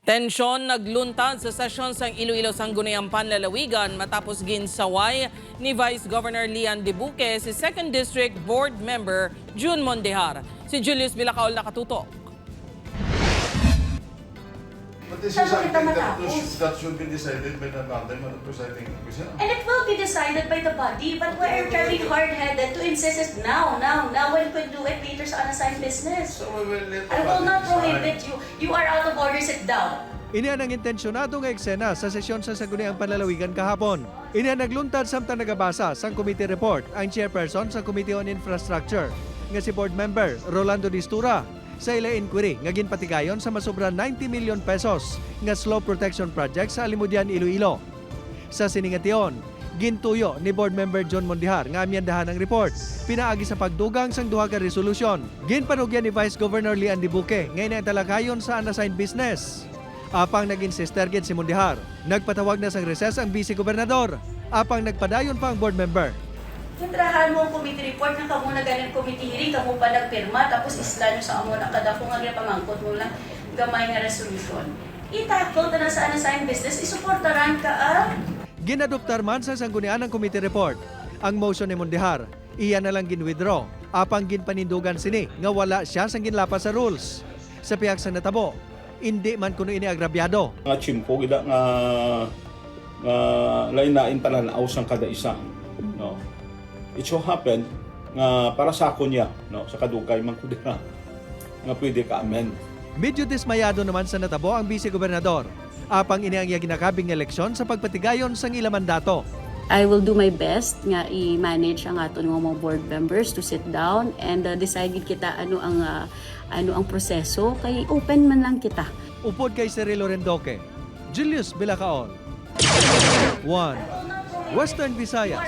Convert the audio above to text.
Tensyon nagluntad sa sesyon sa Iloilo Sangguniang Panlalawigan matapos ginsaway ni Vice Governor Lian Dibuque si 2nd District Board Member June Mondehar. Si Julius Bilacaol nakatutok. But this is something that should be decided by the madam and the presiding officer. And it will be decided by the body, but why are you very hard-headed to insist it now when you could do it later sa unassigned business? So we will let the I will body not decide. prohibit you. You are out of order, sit down. Iniyan ang intensyonado nga eksena sa sesyon sa Sangguniang Panlalawigan kahapon. Iniyan nagluntad samtang nagabasa sang committee report ang chairperson sa Committee on Infrastructure nga si board member Rolando Distura sa ila inquiry nga ginpatigayon sa masobra 90 million pesos nga slope protection project sa Alimudian, Iloilo. Sa siningation, gintuyo ni board member John Mondehar nga amyandahan ang report pinaagi sa pagdugang sang duha ka resolution. Ginpanugyan ni Vice Governor Lian Dibuque nga inatalakayon sa unassigned business. Apang nag-insister gid si Mondehar, nagpatawag na sang recess ang vice gobernador. Apang nagpadayon pa ang board member. Tintrahan mo ang committee report nga kamo na ganin committee hearing, kamo pa nagpirma, tapos isla nyo sa amo na kada kung nga pamangkot mo lang gamay nga resolution. Itakol na sa unassigned business, isuportaran ka Ginadoptar man sa sanggunian ng committee report ang motion ni Mondehar. Iyan na lang gin-withdraw. Apang ginpanindugan sini nga wala siya sang ginlapas sa rules. Sa pihak sa natabo, hindi man kuno ini agrabyado. Nga chimpo gida nga lain-lain pala na ausang kada isa, no. It so happen nga para sa ako niya, no, sa kadugay man kundi nga pwede ka amend. Medyo dismayado naman sa natabo ang vice gobernador. Apang ini ang ginakabing eleksyon sa pagpatigayon sang ila mandato. I will do my best nga i-manage ang aton nga mga board members to sit down and decide kita ano ang proseso kay open man lang kita. Upod kay Cirilo Rendoque, Julius Bilacaol. 1. Western Visayas.